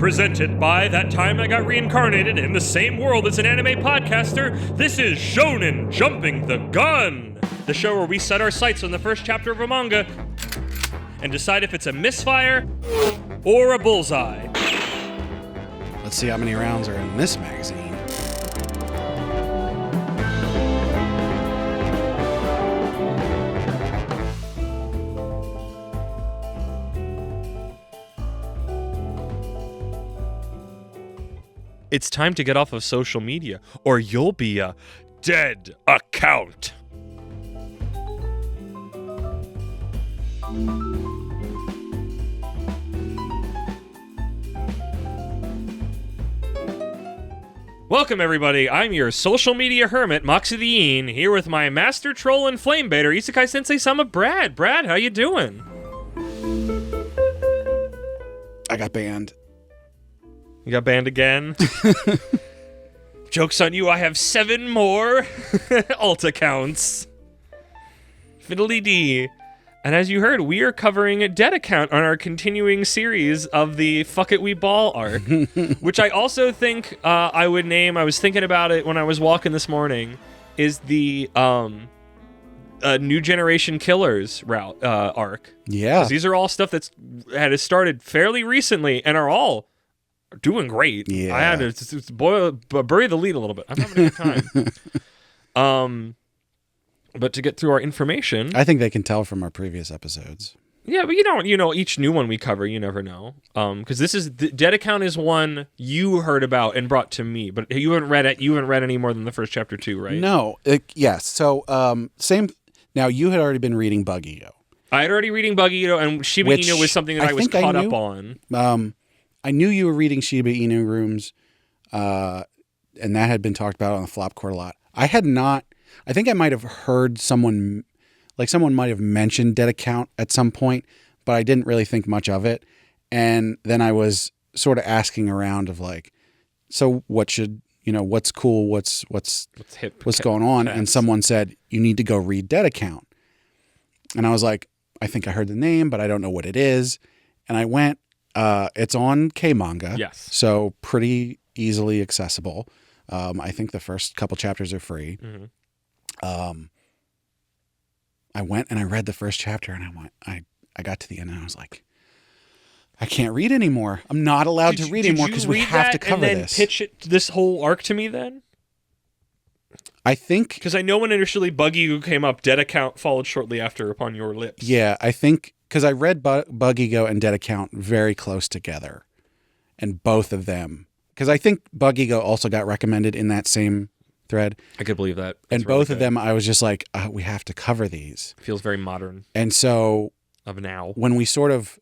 Presented by That Time I Got Reincarnated in the Same World as an Anime Podcaster, this is Shonen Jumping the Gun, the show where we set our sights on the first chapter of a manga and decide if it's a misfire or a bullseye. Let's see how many rounds are in this magazine. It's time to get off of social media, or you'll be a dead account. Welcome, everybody. I'm your social media hermit, Moxie the Yeen, here with my master troll and flame baiter, Isekai Sensei-Sama, Brad. Brad, how you doing? I got banned. You got banned again? Joke's on you, I have 7 more alt accounts. Fiddly dee. And as you heard, we are covering a dead account on our continuing series of the Fuck It We Ball arc, which I also think I would name, I was thinking about it when I was walking this morning, is the New Generation Killers arc. Yeah. 'Cause these are all stuff that has started fairly recently and are all doing great. Yeah. I had to bury the lead a little bit. I'm having a good time. But to get through our information, I think they can tell from our previous episodes. yeah, but you know, each new one we cover, you never know. Because this is the Dead Account is one you heard about and brought to me, but you haven't read it. You haven't read any more than the first chapter 2, right? No. Yes. So same. Now you had already been reading Bug Ego. I had already reading Bug Ego, and Shiba Inu was something that I was caught up on. I knew you were reading Shiba Inu Rooms, and that had been talked about on the Flop Court a lot. I had not. I think I might have heard someone might have mentioned Dead Account at some point, but I didn't really think much of it. And then I was sort of asking around of like, so what should, what's cool, what's hip, what's going on? cats. And someone said, you need to go read Dead Account. And I was like, I think I heard the name, but I don't know what it is. And I went, it's on K-Manga. Yes. So pretty easily accessible. I think the first couple chapters are free. Mm-hmm. I went and I read the first chapter and I got to the end and I was like, I can't read anymore. I'm not allowed to read anymore because we have to cover and then this. pitch this whole arc to me then? I think... Because I know when initially Bug Ego came up, Dead Account followed shortly after upon your lips. Yeah, I think... Because I read Bug Ego and Dead Account very close together. And both of them... Because I think Bug Ego also got recommended in that same thread. I could believe that. And both of them, I was just like, we have to cover these. Feels very modern. And so... Of now. When we sort of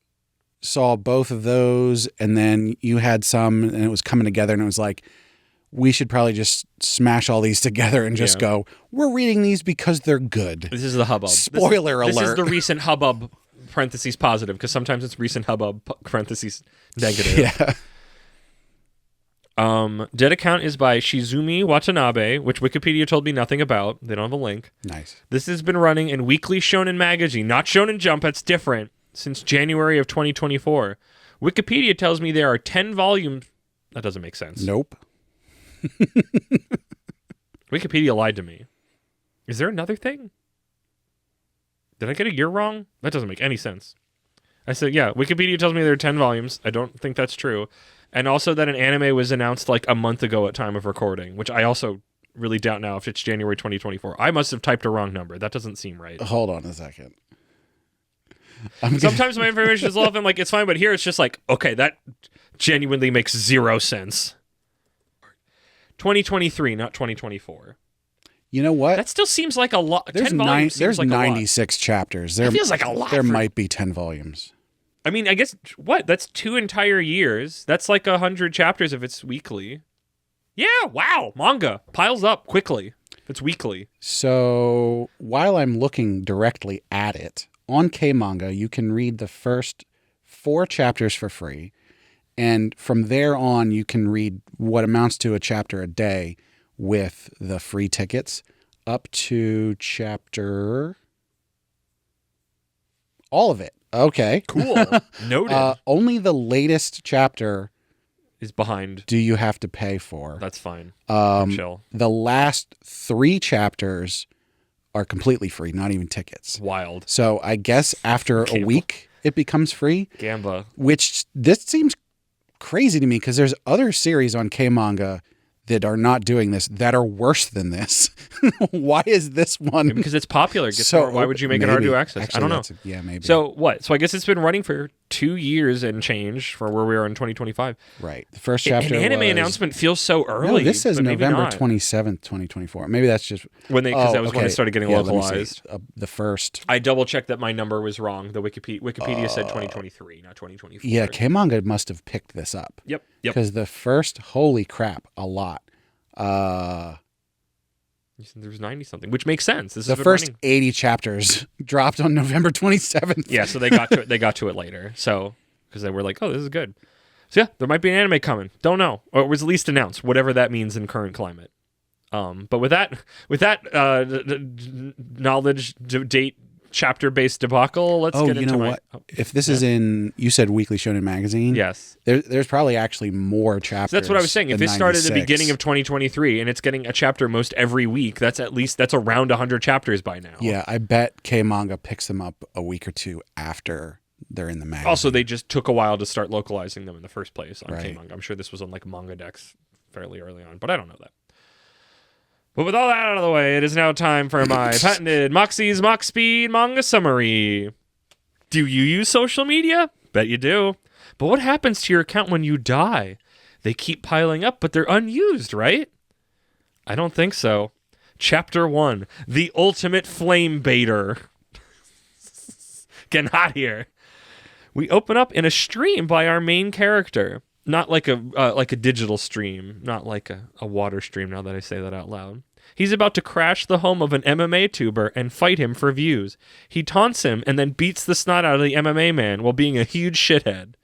saw both of those, and then you had some, and it was coming together, and it was like, we should probably just smash all these together and just go, we're reading these because they're good. This is the hubbub. Spoiler alert. This is the recent hubbub, parentheses positive, because sometimes it's recent hubbub, parentheses negative. Yeah. Dead Account is by Shizumi Watanabe, which Wikipedia told me nothing about. They don't have a link. Nice. This has been running in Weekly Shonen Magazine, not Shonen Jump, that's different, since January of 2024. Wikipedia tells me there are 10 volumes. That doesn't make sense. Nope. Wikipedia lied to me. Is there another thing? Did I get a year wrong? That doesn't make any sense. I said, yeah, Wikipedia tells me there are 10 volumes. I don't think that's true. And also that an anime was announced like a month ago at time of recording, which I also really doubt now if it's January 2024. I must have typed a wrong number. That doesn't seem right. Hold on a second. Sometimes my information is off. I'm like, it's fine, but here it's just like, okay, that genuinely makes 0 sense. 2023, not 2024. You know what? That still seems like a lot. There's 10 volumes seems there's like 96 chapters. That feels like a lot. There might be 10 volumes. I mean, I guess, what? That's 2 entire years. That's like 100 chapters if it's weekly. Yeah, wow. Manga piles up quickly if it's weekly. So while I'm looking directly at it, on K-Manga, you can read the first 4 chapters for free. And from there on, you can read what amounts to a chapter a day with the free tickets up to chapter... All of it. Okay. Cool. Noted. Only the latest chapter is behind. do you have to pay for. That's fine. Chill. The last 3 chapters are completely free, not even tickets. Wild. So I guess after a week, it becomes free. Gamba. Which this seems crazy to me because there's other series on K-Manga that are not doing this that are worse than this. Why is this one? Because it's popular. Why would you make it hard to access? Actually, I don't know. Yeah, maybe. So what? So I guess it's been running for 2 years and change for where we are in 2025. Right. The first chapter An anime announcement feels so early. No, this says but maybe November not. 27th, 2024. Maybe that's just... Because that was when it started getting localized. The first... I double-checked that my number was wrong. The Wikipedia said 2023, not 2024. Yeah, K-Manga must have picked this up. Yep. Because the first... Holy crap, a lot. There's 90-something, which makes sense. The first 80 chapters dropped on November 27th. Yeah, so they got to it. They got to it later. So because they were like, "Oh, this is good." So yeah, there might be an anime coming. Don't know, or it was at least announced, whatever that means in current climate. But with that knowledge date chapter-based debacle, let's get into what? If this is in, you said Weekly Shonen Magazine. Yes. There's probably actually more chapters. So that's what I was saying. If this started at the 96. beginning of 2023 and it's getting a chapter most every week, that's around 100 chapters by now. Yeah, I bet K-Manga picks them up a week or 2 after they're in the magazine. Also, they just took a while to start localizing them in the first place on Right. K-Manga. I'm sure this was on like Manga Dex fairly early on, but I don't know that. But with all that out of the way, it is now time for my patented Moxie's Mock Speed manga summary. Do you use social media? Bet you do. But what happens to your account when you die? They keep piling up, but they're unused, right? I don't think so. Chapter 1, The Ultimate Flame Baiter. Getting hot here. We open up in a stream by our main character. Not like a digital stream, not like a water stream, now that I say that out loud. He's about to crash the home of an MMA tuber and fight him for views. He taunts him and then beats the snot out of the MMA man while being a huge shithead.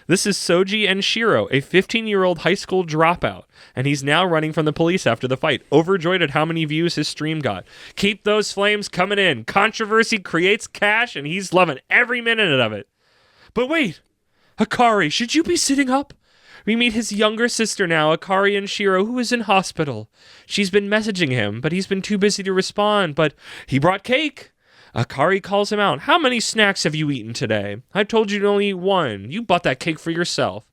This is Soji and Shiro, a 15-year-old high school dropout, and he's now running from the police after the fight, overjoyed at how many views his stream got. Keep those flames coming in. Controversy creates cash, and he's loving every minute of it. But wait, Akari, should you be sitting up? We meet his younger sister now, Akari and Shiro, who is in hospital. She's been messaging him, but he's been too busy to respond, but he brought cake. Akari calls him out. How many snacks have you eaten today? I told you to only eat 1. You bought that cake for yourself.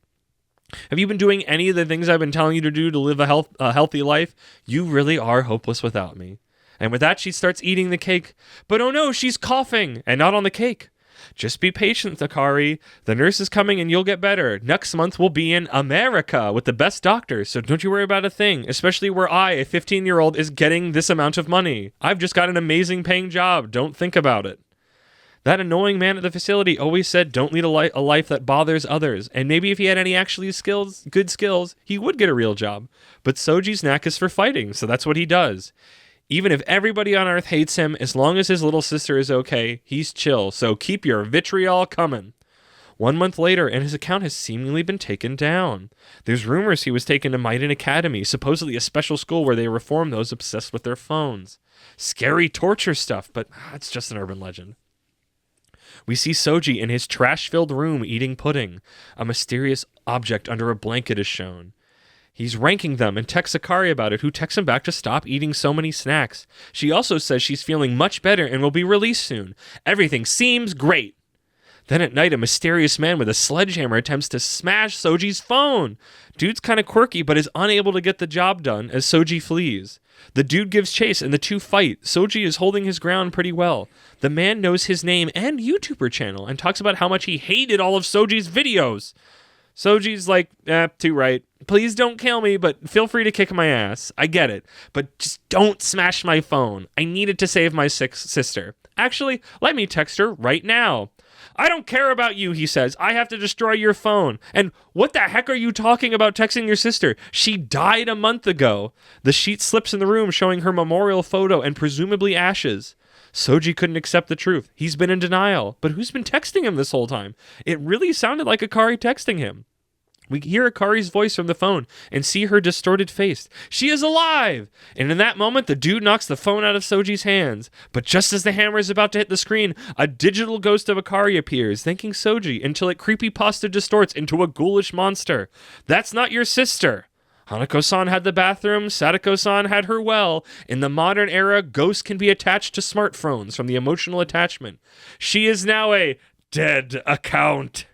Have you been doing any of the things I've been telling you to do to live a healthy life? You really are hopeless without me. And with that, she starts eating the cake. But oh no, she's coughing, and not on the cake. Just be patient, Akari. The nurse is coming and you'll get better. Next month we'll be in America with the best doctors, so don't you worry about a thing, especially where I, a 15-year-old, is getting this amount of money. I've just got an amazing paying job. Don't think about it. That annoying man at the facility always said don't lead a life that bothers others, and maybe if he had any actually good skills, he would get a real job. But Soji's knack is for fighting, so that's what he does. Even if everybody on Earth hates him, as long as his little sister is okay, he's chill, so keep your vitriol coming. 1 month later, and his account has seemingly been taken down. There's rumors he was taken to Maiden Academy, supposedly a special school where they reform those obsessed with their phones. Scary torture stuff, but it's just an urban legend. We see Soji in his trash-filled room eating pudding. A mysterious object under a blanket is shown. He's ranking them and texts Akari about it, who texts him back to stop eating so many snacks. She also says she's feeling much better and will be released soon. Everything seems great. Then at night, a mysterious man with a sledgehammer attempts to smash Soji's phone. Dude's kind of quirky, but is unable to get the job done as Soji flees. The dude gives chase and the two fight. Soji is holding his ground pretty well. The man knows his name and YouTuber channel and talks about how much he hated all of Soji's videos. Soji's like, too right. Please don't kill me, but feel free to kick my ass. I get it. But just don't smash my phone. I need it to save my sister. Actually, let me text her right now. I don't care about you, he says. I have to destroy your phone. And what the heck are you talking about texting your sister? She died a month ago. The sheet slips in the room showing her memorial photo and presumably ashes. Soji couldn't accept the truth. He's been in denial. But who's been texting him this whole time? It really sounded like Akari texting him. We hear Akari's voice from the phone and see her distorted face. She is alive! And in that moment, the dude knocks the phone out of Soji's hands. But just as the hammer is about to hit the screen, a digital ghost of Akari appears, thanking Soji until it creepypasta distorts into a ghoulish monster. That's not your sister. Hanako-san had the bathroom, Sadako-san had her well. In the modern era, ghosts can be attached to smartphones from the emotional attachment. She is now a dead account.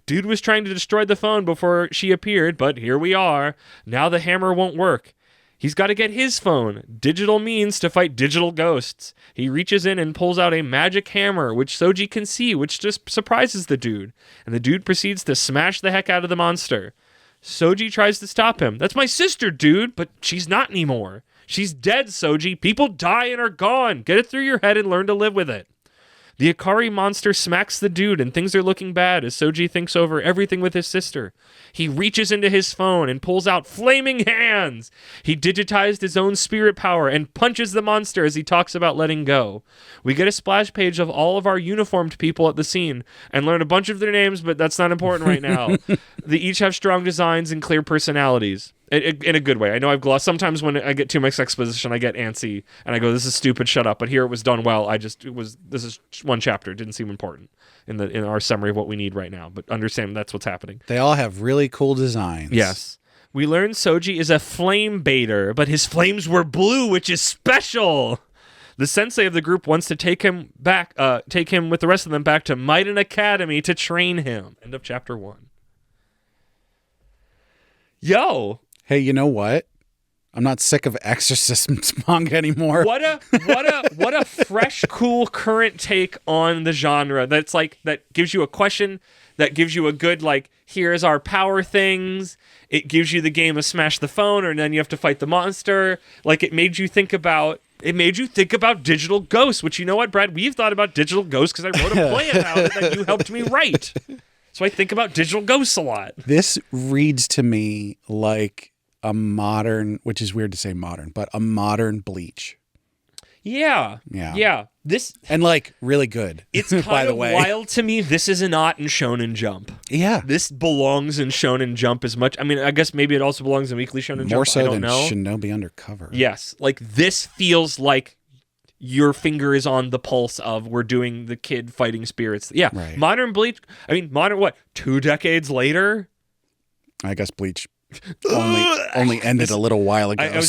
Dude was trying to destroy the phone before she appeared, but here we are. Now the hammer won't work. He's got to get his phone. Digital means to fight digital ghosts. He reaches in and pulls out a magic hammer, which Soji can see, which just surprises the dude. And the dude proceeds to smash the heck out of the monster. Soji tries to stop him. That's my sister, dude, but she's not anymore. She's dead, Soji. People die and are gone. Get it through your head and learn to live with it. The Akari monster smacks the dude and things are looking bad as Soji thinks over everything with his sister. He reaches into his phone and pulls out flaming hands. He digitized his own spirit power and punches the monster as he talks about letting go. We get a splash page of all of our uniformed people at the scene and learn a bunch of their names, but that's not important right now. They each have strong designs and clear personalities. In a good way. I know I've glossed. Sometimes when I get too much exposition, I get antsy and I go, "This is stupid. Shut up." But here it was done well. This is one chapter. It didn't seem important in our summary of what we need right now. But understand that's what's happening. They all have really cool designs. Yes. We learn Soji is a flame baiter, but his flames were blue, which is special. The sensei of the group wants to take him with the rest of them back to Maiden Academy to train him. End of chapter 1. Yo. Hey, you know what? I'm not sick of exorcist manga anymore. What a fresh, cool, current take on the genre. That's like, that gives you a question, that gives you a good, like, here's our power things. It gives you the game of smash the phone, and then you have to fight the monster. Like, it made you think about digital ghosts, which, you know what, Brad? We've thought about digital ghosts because I wrote a play about it that you helped me write. So I think about digital ghosts a lot. This reads to me like a modern, which is weird to say modern, but a modern Bleach. Yeah. This and like really good. It's by kind the of way. wild to me. This is not in Shonen Jump. Yeah, this belongs in Shonen Jump as much. I mean, I guess maybe it also belongs in Weekly Shonen Jump. More so I don't than know. Shinobi Undercover. Yes, like this feels like your finger is on the pulse of we're doing the kid fighting spirits. Yeah, right. Modern Bleach. I mean, modern what? 2 decades later. I guess Bleach only ended a little while ago.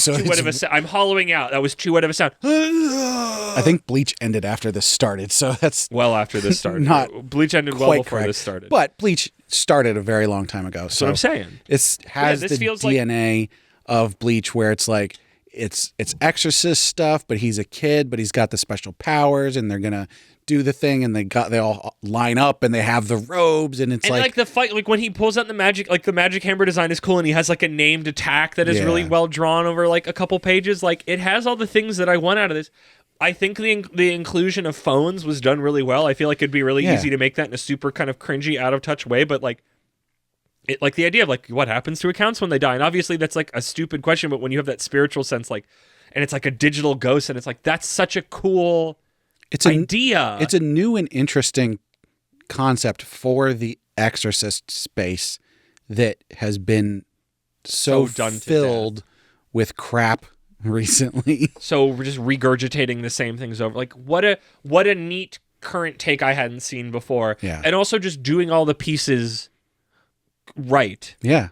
I'm hollowing out. That was too wet of a sound. I think Bleach ended after this started, so that's well after this started. Not Bleach ended well before correct. This started. But Bleach started a very long time ago. That's so what I'm saying. It has this the feels DNA of Bleach, where it's like it's exorcist stuff, but he's a kid, but he's got the special powers, and they're gonna do the thing, and they all line up, and they have the robes, and it's like the fight, like when he pulls out the magic, like the magic hammer design is cool, and he has like a named attack that is really well drawn over like a couple pages. Like it has all the things that I want out of this. I think the inclusion of phones was done really well. I feel like it'd be really easy to make that in a super kind of cringy, out of touch way, but like it, like the idea of like what happens to accounts when they die, and obviously that's like a stupid question, but when you have that spiritual sense, like, and it's like a digital ghost, and it's like that's such a cool. Idea. It's a new and interesting concept for the exorcist space that has been so filled with crap recently. So we're just regurgitating the same things over. Like what a neat current take I hadn't seen before. Yeah. And also just doing all the pieces right. Yeah.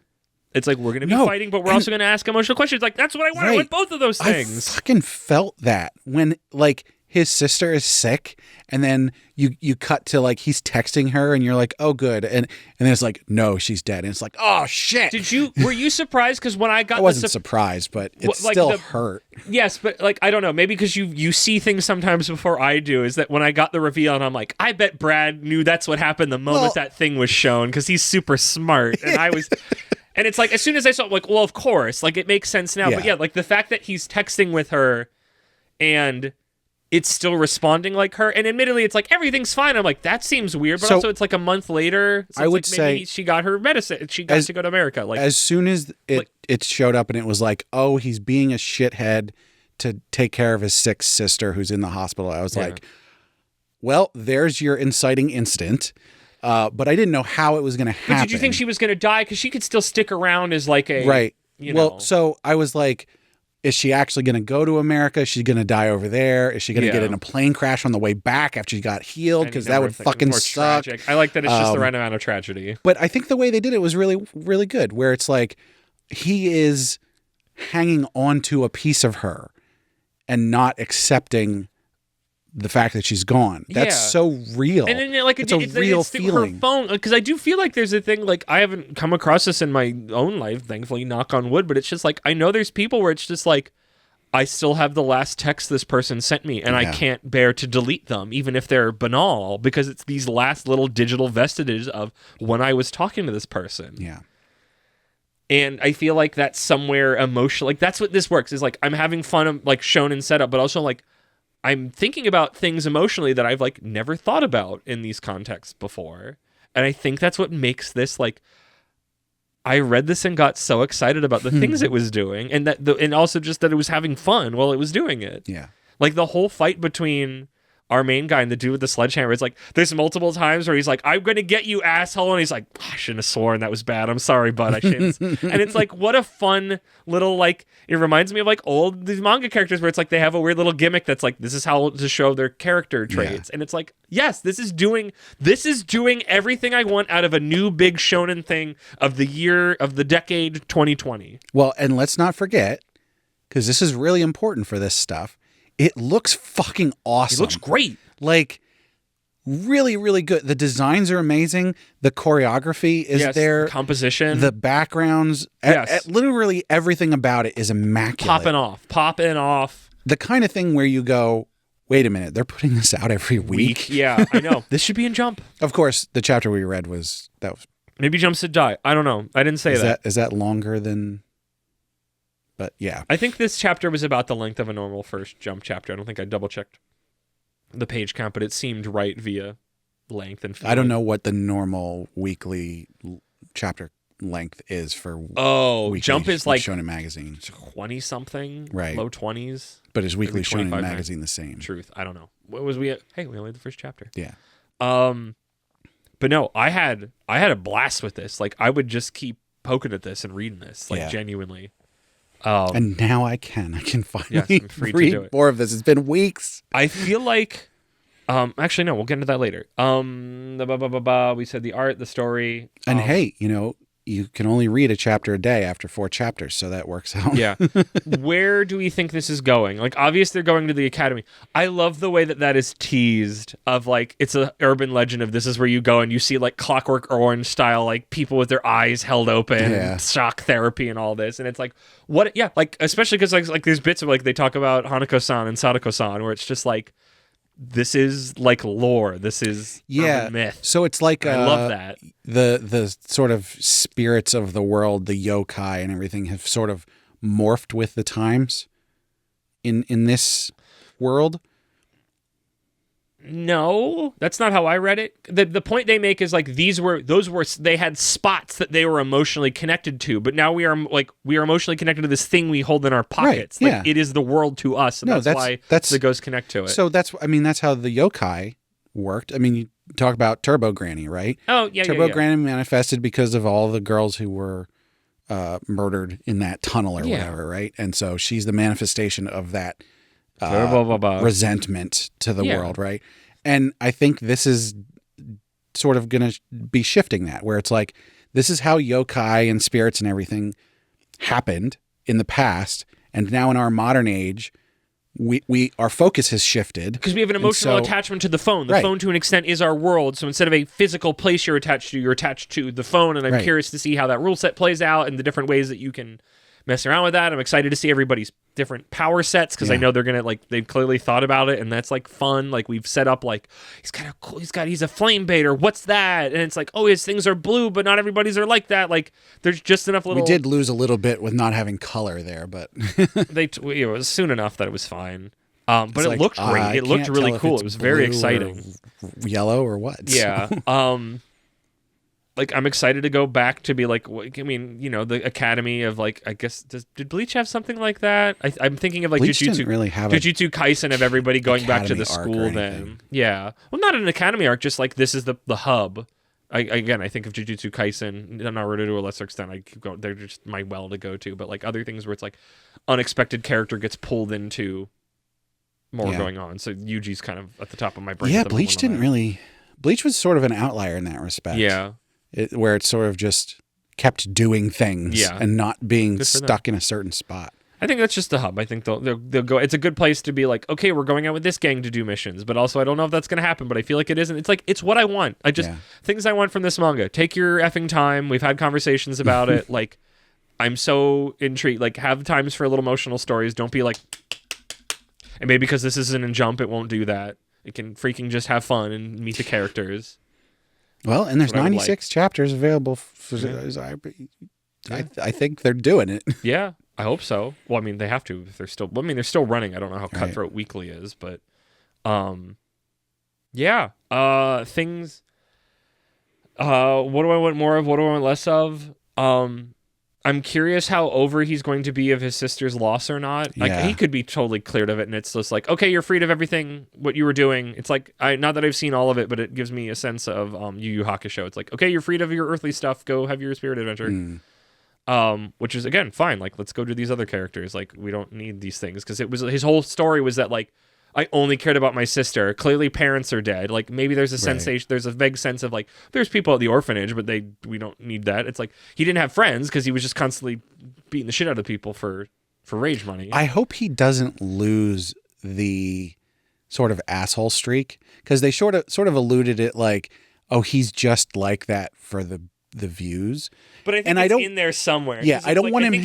It's like we're going to be fighting, but we're also going to ask emotional questions. Like that's what I wanted with both of those things. I fucking felt that when like his sister is sick, and then you cut to like he's texting her, and you're like, oh good, and then it's like, no, she's dead, and it's like, oh shit. Were you surprised? Because when I got, I wasn't surprised, but it still hurt. Yes, but like I don't know, maybe because you see things sometimes before I do. Is that when I got the reveal, and I'm like, I bet Brad knew that's what happened the moment that thing was shown, because he's super smart, and I was. And it's like as soon as I saw it, like, well, of course, like it makes sense now. But yeah, like the fact that he's texting with her, and it's still responding like her, and admittedly it's like everything's fine. I'm like, that seems weird, but also it's like a month later, so I would like maybe say she got her medicine, she got to go to America. Like as soon as it showed up, and it was like, oh, he's being a shithead to take care of his sick sister who's in the hospital, I was like, well, there's your inciting incident. but I didn't know how it was going to happen. But did you think she was going to die? Because she could still stick around as like a... Right. Well, so I was like, is she actually going to go to America? Is she going to die over there? Is she going to get in a plane crash on the way back after she got healed? Because that would fucking suck. Tragic. I like that it's just the right amount of tragedy. But I think the way they did it was really, really good, where it's like he is hanging on to a piece of her and not accepting the fact that she's gone. That's so real. And then like it's a real feeling. Her phone, because I do feel like there's a thing, like I haven't come across this in my own life, thankfully, knock on wood, but it's just like, I know there's people where it's just like, I still have the last text this person sent me and I can't bear to delete them, even if they're banal, because it's these last little digital vestiges of when I was talking to this person. Yeah. And I feel like that's somewhere emotional. Like that's what this works, is like, I'm having fun of like Shonen setup, but also like, I'm thinking about things emotionally that I've like never thought about in these contexts before. And I think that's what makes this like, I read this and got so excited about the things it was doing, and and also just that it was having fun while it was doing it. Yeah. Like the whole fight between our main guy and the dude with the sledgehammer, it's like there's multiple times where he's like, I'm gonna get you, asshole, and he's like, I shouldn't have sworn, that was bad, I'm sorry, bud, I shouldn't. And it's like, what a fun little, like, it reminds me of like these manga characters where it's like they have a weird little gimmick that's like, this is how to show their character traits. And it's like, yes, this is doing everything I want out of a new big shonen thing of the year, of the decade 2020. Well, and let's not forget, because this is really important for this stuff, it looks fucking awesome. It looks great. Like, really, really good. The designs are amazing. The choreography is there. The composition. The backgrounds. Literally everything about it is immaculate. Popping off. The kind of thing where you go, wait a minute, they're putting this out every week? Yeah, I know. This should be in Jump. Of course, the chapter we read was... Maybe Jump said die. I don't know. I didn't say that. Is that longer than... But yeah. I think this chapter was about the length of a normal first Jump chapter. I don't think I double-checked the page count, but it seemed right via length and feeling. I don't know what the normal weekly chapter length is for Jump is like Shonen Magazine. 20-something, right. Low 20s. But is Weekly Shonen Magazine the same? Truth, I don't know. What was we at? Hey, we only had the first chapter. Yeah. But no, I had a blast with this. Like, I would just keep poking at this and reading this, like, genuinely. And now I can finally I'm free to do it. More of this. It's been weeks. I feel like, actually, no, we'll get into that later. We said the art, the story. And hey, you can only read a chapter a day after 4 chapters, so that works out. Yeah. Where do we think this is going? Like, obviously, they're going to the academy. I love the way that is teased of, like, it's an urban legend of this is where you go and you see, like, Clockwork Orange style, like, people with their eyes held open, and shock therapy and all this. And it's like, what? Yeah, like, especially because, like, there's bits of, like, they talk about Hanako-san and Sadako-san where it's just, like, this is like lore. This is urban myth. So it's like I love that. The sort of spirits of the world, the yokai and everything have sort of morphed with the times in this world. No, that's not how I read it. The point they make is like they had spots that they were emotionally connected to, but now we are emotionally connected to this thing we hold in our pockets. Right, like it is the world to us, and that's why the ghosts connect to it. So that's how the yokai worked. I mean, you talk about Turbo Granny, right? Oh yeah, Turbo Granny manifested because of all the girls who were murdered in that tunnel or whatever, right? And so she's the manifestation of that. Resentment to the world, right? And I think this is sort of going to be shifting that, where it's like, this is how yokai and spirits and everything happened in the past, and now in our modern age, our focus has shifted. Because we have an emotional attachment to the phone. The phone, to an extent, is our world. So instead of a physical place you're attached to the phone, and I'm curious to see how that rule set plays out and the different ways that you can mess around with that. I'm excited to see everybody's different power sets, because I know they're gonna, like, they've clearly thought about it, and that's like fun. Like, we've set up, like, he's a flame baiter. What's that? And it's like, oh, his things are blue, but not everybody's are like that. Like, there's just enough little. We did lose a little bit with not having color there, but it was soon enough that it was fine. But it looked great. It looked really cool. It was very exciting. Yellow or what? Yeah. Like, I'm excited to go back to be like, I mean, the Academy of, like, I guess, did Bleach have something like that? I'm thinking of, like, Bleach Jujutsu. Didn't really have Jujutsu Kaisen of everybody going back to the arc school then. Yeah. Well, not an Academy arc, just like this is the hub. I think of Jujutsu Kaisen, Naruto to a lesser extent. I keep going, they're just my well to go to. But like other things where it's like unexpected character gets pulled into more going on. So Yuji's kind of at the top of my brain. Yeah, Bleach didn't really. Bleach was sort of an outlier in that respect. Yeah, where it sort of just kept doing things and not being stuck in a certain spot. I think that's just the hub. I think they'll go. It's a good place to be like, okay, we're going out with this gang to do missions, but also I don't know if that's going to happen, but I feel like it isn't. It's like, it's what I want. Things I want from this manga. Take your effing time. We've had conversations about it. Like, I'm so intrigued. Like, have times for little emotional stories. Don't be like, and maybe because this isn't in Jump, it won't do that. It can freaking just have fun and meet the characters. Well, and there's 96 chapters available. I think they're doing it. Yeah. I hope so. Well, I mean, they have to if they're still. I mean, they're still running. I don't know how Cutthroat Weekly is, but, yeah. Things. What do I want more of? What do I want less of? I'm curious how over he's going to be of his sister's loss or not. Like he could be totally cleared of it, and it's just like, okay, you're freed of everything what you were doing. It's like not that I've seen all of it, but it gives me a sense of Yu Yu Hakusho. It's like, okay, you're freed of your earthly stuff. Go have your spirit adventure. Which is again fine. Like, let's go to these other characters. Like, we don't need these things because it was his whole story was that like I only cared about my sister. Clearly, parents are dead. Like, maybe there's a sensation. There's a vague sense of like there's people at the orphanage, but we don't need that. It's like he didn't have friends because he was just constantly beating the shit out of people for rage money. I hope he doesn't lose the sort of asshole streak because they sort of alluded it like, oh, he's just like that for the views. But I think it's in there somewhere. Yeah, I don't want him. I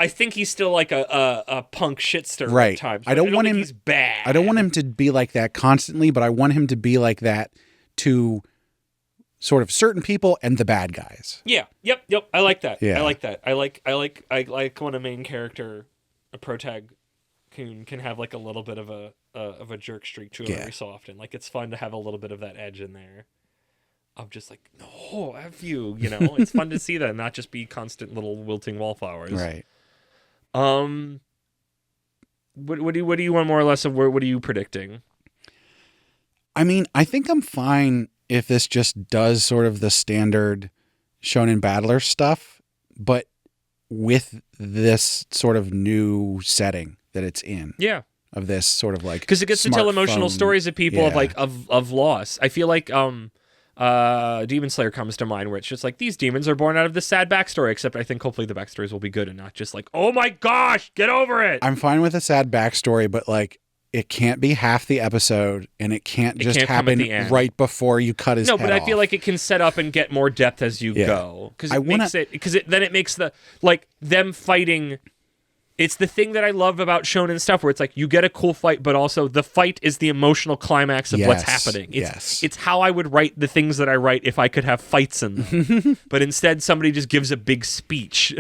think he's still like a punk shitster right. at times. I don't want him. He's bad. I don't want him to be like that constantly, but I want him to be like that to sort of certain people and the bad guys. Yeah. Yep. I like that. Yeah. I like that. I like when a main character, a protag, can have like a little bit of a jerk streak to him every so often. Like, it's fun to have a little bit of that edge in there. I'm just like, no, F you, you know? It's fun to see that, not just be constant little wilting wallflowers. Right. What do you want more or less of? What are you predicting? I mean, I think I'm fine if this just does sort of the standard Shonen Battler stuff, but with this sort of new setting that it's in. Yeah. Of this sort of like, because it gets to tell emotional stories of people of like of loss. I feel like Demon Slayer comes to mind, where it's just like these demons are born out of this sad backstory, except I think hopefully the backstories will be good and not just like, oh my gosh, get over it. I'm fine with a sad backstory, but like it can't be half the episode and it can't just happen right before you cut his head off. No, but I feel like it can set up and get more depth as you go. Because then it makes the like them fighting. It's the thing that I love about Shonen stuff, where it's like you get a cool fight, but also the fight is the emotional climax of what's happening. It's how I would write the things that I write if I could have fights in them. But instead, somebody just gives a big speech.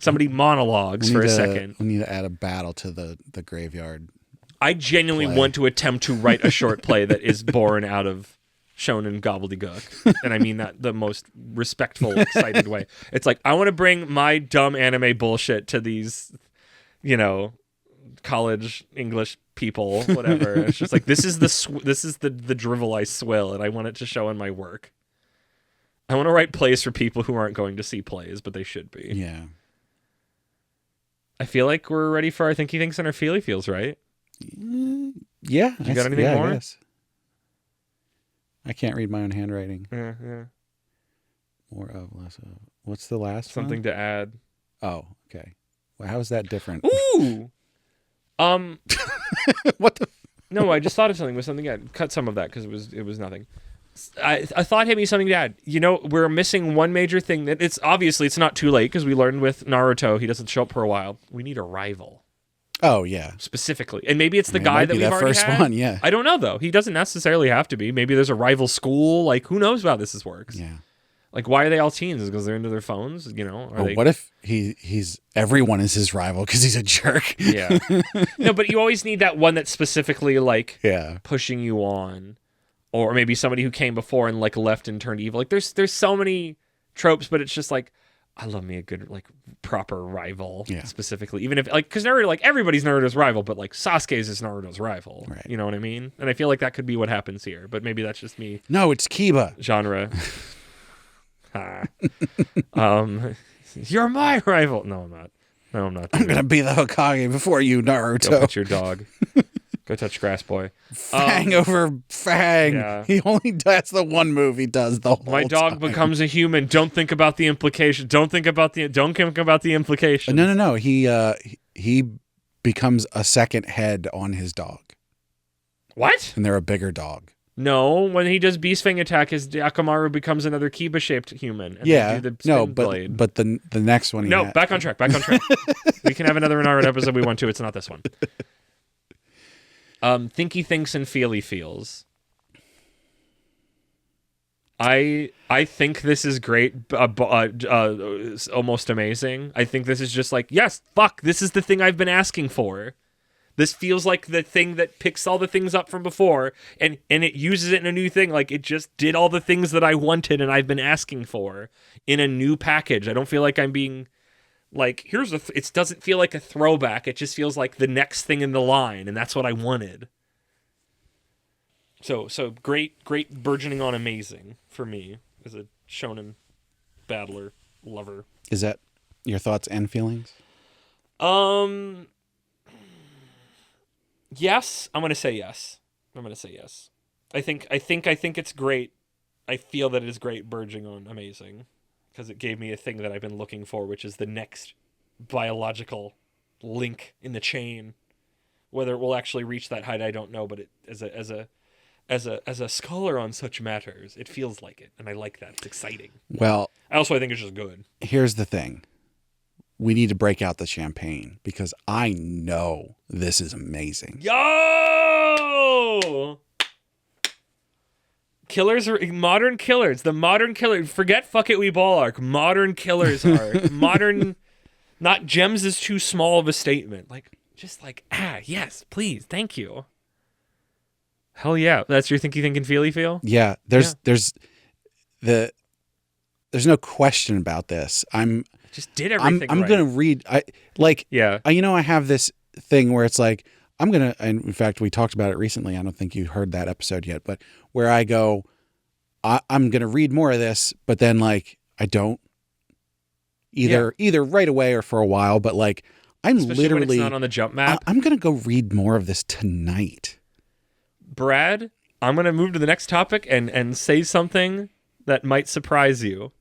Somebody monologues for a second. We need to add a battle to the graveyard. I genuinely want to attempt to write a short play that is born out of Shonen gobbledygook. And I mean that the most respectful, excited way. It's like, I want to bring my dumb anime bullshit to these, you know, college English people, whatever. It's just like, this is the drivel I swill, and I want it to show in my work. I want to write plays for people who aren't going to see plays, but they should be. Yeah. I feel like we're ready for our Thinky Thinks and our Feely Feels, right? Yeah. You got anything more? I guess. I can't read my own handwriting. Yeah. More of, less of. What's the last one? Something to add. Oh, okay. Well, how is that different? Ooh! What the? No, I just thought of something with something. Cut some of that because it was nothing. I thought hit me something to add. You know, we're missing one major thing. That it's not too late because we learned with Naruto he doesn't show up for a while. We need a rival. Oh yeah, specifically, and maybe it's the guy that we've already first had. One. Yeah, I don't know though. He doesn't necessarily have to be. Maybe there's a rival school. Like, who knows how this works? Yeah. Like, why are they all teens? Because they're into their phones, you know? What if he's everyone is his rival because he's a jerk? Yeah. No, but you always need that one that's specifically like pushing you on, or maybe somebody who came before and like left and turned evil. Like, there's so many tropes, but it's just like, I love me a good like proper rival specifically, even if like, because Naruto, like everybody's Naruto's rival, but like Sasuke's is Naruto's rival. Right. You know what I mean? And I feel like that could be what happens here, but maybe that's just me. No, it's Kiba. Genre. You're my rival. No, I'm not. No, I'm not. I'm gonna be the Hokage before you, Naruto. Go pet your dog. Go touch grass, boy. Fang over Fang. Yeah. He only does the one move he does the whole My dog time. becomes a human. Don't think about the implications. Don't think about the implications. No. He becomes a second head on his dog, What? and they're a bigger dog. No, when he does Beast Fang attack, his Akamaru becomes another Kiba-shaped human. And Yeah, they do the no, spin but blade. the next one. No, back on track. We can have another Naruto episode we want to. It's not this one. Thinky thinks and feely feels. I think this is great, almost amazing. I think this is just like, yes, fuck, this is the thing I've been asking for. This feels like the thing that picks all the things up from before and it uses it in a new thing. Like, it just did all the things that I wanted and I've been asking for in a new package. I don't feel like I'm being like, it doesn't feel like a throwback. It just feels like the next thing in the line, and that's what I wanted. So great burgeoning on amazing for me as a shonen battler lover. Is that your thoughts and feelings? Yes, I'm gonna say yes. I think it's great. I feel that it is great burgeoning on amazing because it gave me a thing that I've been looking for, which is the next biological link in the chain. Whether it will actually reach that height, I don't know, but it as a scholar on such matters, it feels like it, and I like that. It's exciting. Well, I think it's just good. Here's the thing. We need to break out the champagne because I know this is amazing. Yo! Killers are modern killers. The modern killer. Forget Fuck It We Ball arc. Modern killers are modern. Not gems is too small of a statement. Yes, please, thank you. Hell yeah, that's your thinky thinking feely feel. Yeah, there's no question about this. Just did everything. I'm right. gonna read. I have this thing where it's like I'm gonna. And in fact, we talked about it recently. I don't think you heard that episode yet, but where I go, I'm gonna read more of this, but then like I don't either right away or for a while. But like Especially literally when it's not on the jump map. I'm gonna go read more of this tonight. Brad, I'm gonna move to the next topic and say something that might surprise you.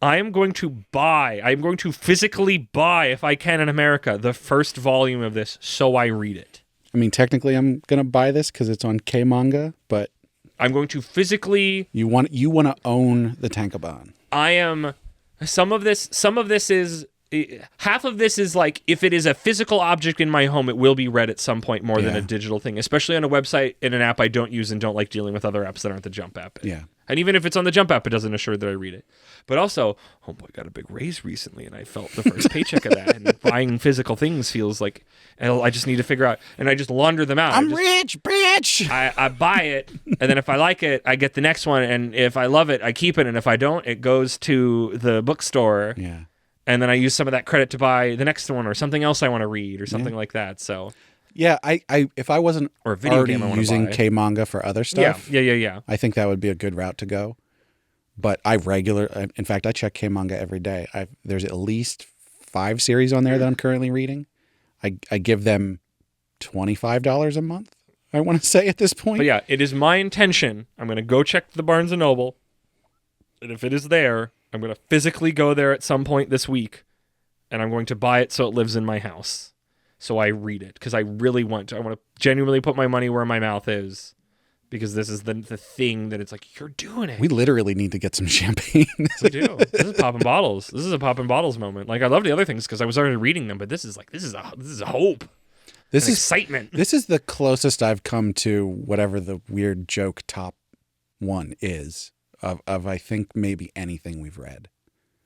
I'm going to physically buy, if I can in America, the first volume of this so I read it. I mean, technically, I'm going to buy this because it's on K-Manga, but... I'm going to physically... You want to own the Tankaban. I am... Some of this is... Half of this is like, if it is a physical object in my home, it will be read at some point more than a digital thing, especially on a website in an app I don't use and don't like dealing with other apps that aren't the Jump app. Yeah. And even if it's on the Jump app, it doesn't assure that I read it. But also, homeboy got a big raise recently, and I felt the first paycheck of that. And buying physical things feels like, and I just need to figure out, and I just launder them out. I'm rich, bitch! I buy it, and then if I like it, I get the next one, and if I love it, I keep it, and if I don't, it goes to the bookstore. Yeah. And then I use some of that credit to buy the next one or something else I want to read or something like that. So, yeah, I if I wasn't or a video already game I using buy. K-Manga for other stuff, yeah. I think that would be a good route to go. But in fact, I check K-Manga every day. There's at least 5 series on there that I'm currently reading. I give them $25 a month, I want to say at this point. But yeah, it is my intention. I'm going to go check the Barnes & Noble. And if it is there, I'm going to physically go there at some point this week. And I'm going to buy it so it lives in my house. So I read it. Because I really want to. I want to genuinely put my money where my mouth is. Because this is the thing that it's like, you're doing it. We literally need to get some champagne. We do. This is popping bottles. This is a popping bottles moment. Like, I love the other things because I was already reading them. But this is a hope. This is excitement. This is the closest I've come to whatever the weird joke top one is of I think maybe anything we've read.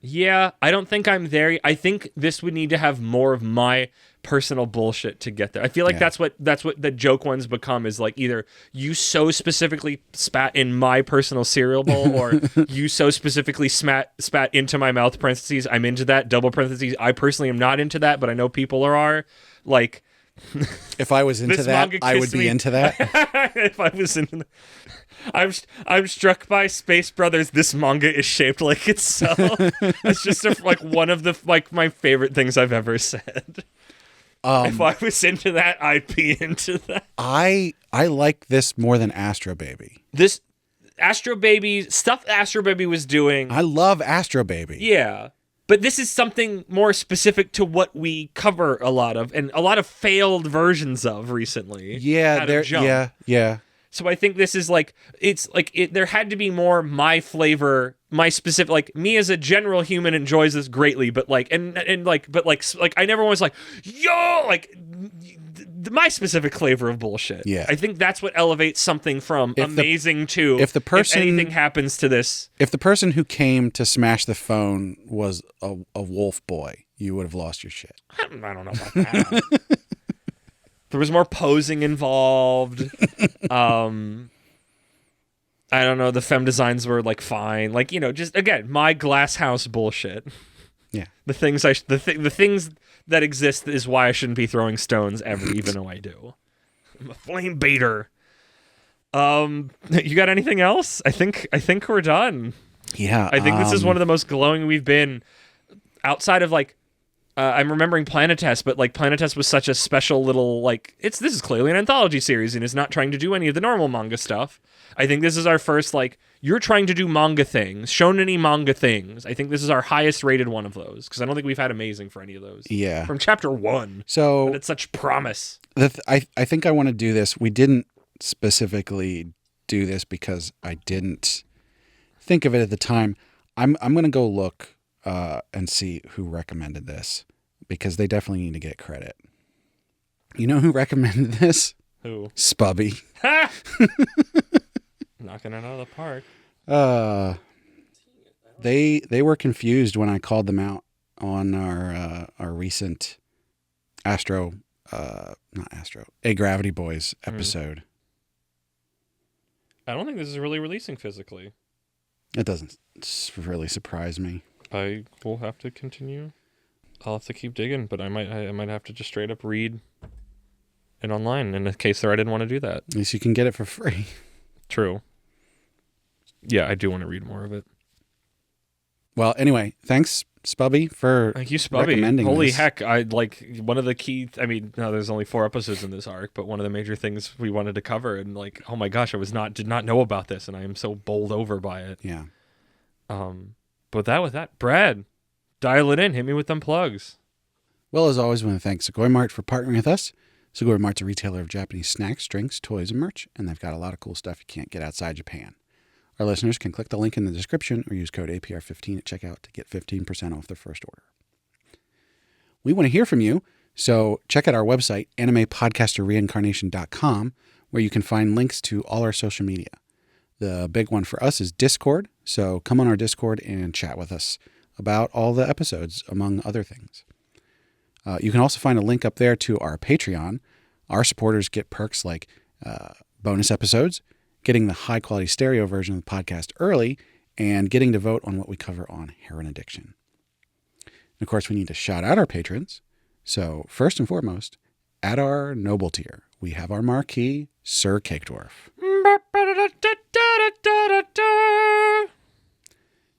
Yeah, I don't think I'm there. I think this would need to have more of my personal bullshit to get there. I feel like that's what the joke ones become, is like either you so specifically spat in my personal cereal bowl or you so specifically spat into my mouth, parentheses, I'm into that, double parentheses, I personally am not into that, but I know people are. Like, If I was into This that, manga I would kissed be me. into that. If I was into I'm struck by Space Brothers. This manga is shaped like itself. It's just like one of the like my favorite things I've ever said. If I was into that, I'd be into that. I like this more than Astro Baby. This Astro Baby stuff Astro Baby was doing. I love Astro Baby. Yeah. But this is something more specific to what we cover a lot of, and a lot of failed versions of recently. Yeah, yeah. So I think this is like, it's like, there had to be more my flavor, my specific, like, me as a general human enjoys this greatly, but like, but I never was like, yo, like, my specific flavor of bullshit. Yeah. I think that's what elevates something from amazing to if anything happens to this. If the person who came to smash the phone was a wolf boy, you would have lost your shit. I don't know about that. There was more posing involved. I don't know. The femme designs were like fine. Like, you know, just again, my glass house bullshit. Yeah. The things that exist is why I shouldn't be throwing stones ever, even though I do. I'm a flame baiter. You got anything else? I think we're done. Yeah. I think this is one of the most glowing we've been outside of like, I'm remembering Planetest, but like Planetest was such a special little like this is clearly an anthology series and is not trying to do any of the normal manga stuff. I think this is our first like you're trying to do manga things, shonen-y manga things. I think this is our highest rated one of those because I don't think we've had amazing for any of those. Yeah. From chapter 1. So and it's such promise. I think I want to do this. We didn't specifically do this because I didn't think of it at the time. I'm going to go look and see who recommended this because they definitely need to get credit. You know who recommended this? Who? Spubby. Ha! Knocking it out of the park. They were confused when I called them out on our recent A Gravity Boys episode. I don't think this is really releasing physically. It doesn't really surprise me. I will have to continue. I'll have to keep digging, but I might have to just straight up read it online in the case there I didn't want to do that. At least you can get it for free. True. Yeah, I do want to read more of it. Well, anyway, thanks, Spubby, for Thank you, Spubby. recommending Holy this. heck, I like one of the key, I mean, no, there's only 4 episodes in this arc, but one of the major things we wanted to cover, and like, oh my gosh, did not know about this, and I am so bowled over by it. Yeah. But with that, Brad, dial it in, hit me with them plugs. Well, as always, I want to thank Sugoi Mart for partnering with us. Sugoi Mart's a retailer of Japanese snacks, drinks, toys, and merch, and they've got a lot of cool stuff you can't get outside Japan. Our listeners can click the link in the description or use code APR15 at checkout to get 15% off their first order. We want to hear from you, so check out our website, animepodcasterreincarnation.com, where you can find links to all our social media. The big one for us is Discord, so come on our Discord and chat with us about all the episodes, among other things. You can also find a link up there to our Patreon. Our supporters get perks like bonus episodes, getting the high-quality stereo version of the podcast early, and getting to vote on what we cover on heroin addiction. And of course, we need to shout out our patrons. So first and foremost, at our noble tier, we have our marquee, Sir Cake Dwarf.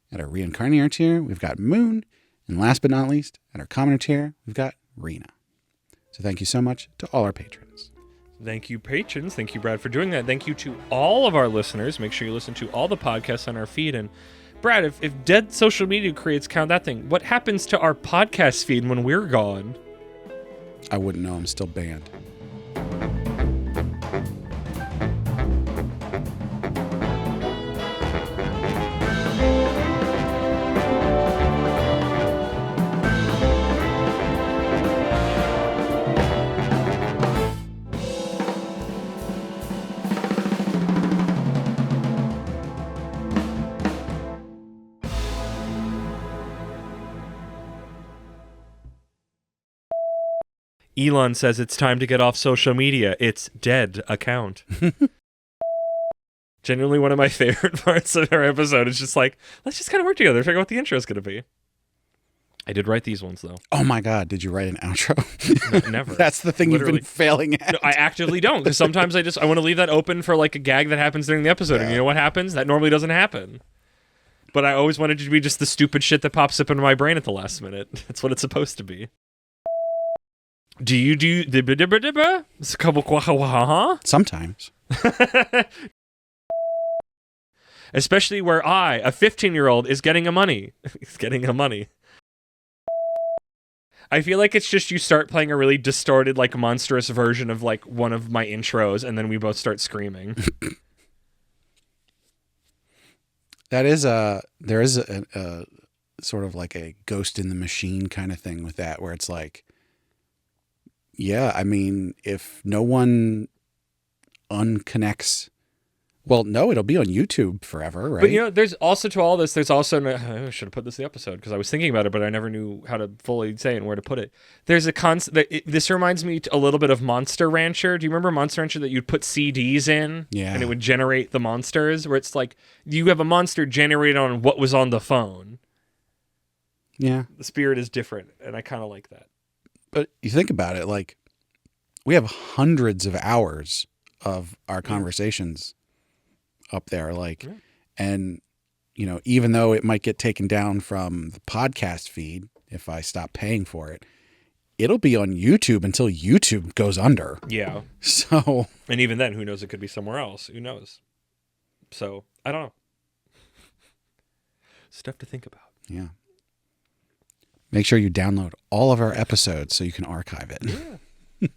At our Reincarnator tier, we've got Moon. And last but not least, at our commoner tier, we've got Rena. So thank you so much to all our patrons. Thank you, patrons. Thank you, Brad, for doing that. Thank you to all of our listeners. Make sure you listen to all the podcasts on our feed. And Brad, if dead social media creates count that thing, what happens to our podcast feed when we're gone? I wouldn't know. I'm still banned. Elon says it's time to get off social media. It's dead account. Genuinely one of my favorite parts of our episode is just like, let's just kind of work together, figure out what the intro is going to be. I did write these ones, though. Oh my God, did you write an outro? No, never. That's the thing Literally. you've been failing at. No, I actively don't, because sometimes I want to leave that open for like a gag that happens during the episode, and you know what happens? That normally doesn't happen. But I always wanted it to be just the stupid shit that pops up into my brain at the last minute. That's what it's supposed to be. Do you do the Sometimes. Especially where I, a 15-year-old, is getting a money. He's getting a money. I feel like it's just you start playing a really distorted, like, monstrous version of, like, one of my intros, and then we both start screaming. There is a sort of like a ghost in the machine kind of thing with that, where it's like, yeah, I mean, if no one unconnects, well, no, it'll be on YouTube forever, right? But, you know, there's also to all this, there's also, I should have put this in the episode because I was thinking about it, but I never knew how to fully say it and where to put it. There's a concept, this reminds me a little bit of Monster Rancher. Do you remember Monster Rancher that you'd put CDs in? Yeah. And it would generate the monsters, where it's like, you have a monster generated on what was on the phone. Yeah. The spirit is different, and I kind of like that. But you think about it, like, we have hundreds of hours of our conversations up there, like, and, you know, even though it might get taken down from the podcast feed, if I stop paying for it, it'll be on YouTube until YouTube goes under. Yeah. So. And even then, who knows? It could be somewhere else. Who knows? So, I don't know. Stuff to think about. Yeah. Make sure you download all of our episodes so you can archive it. Yeah.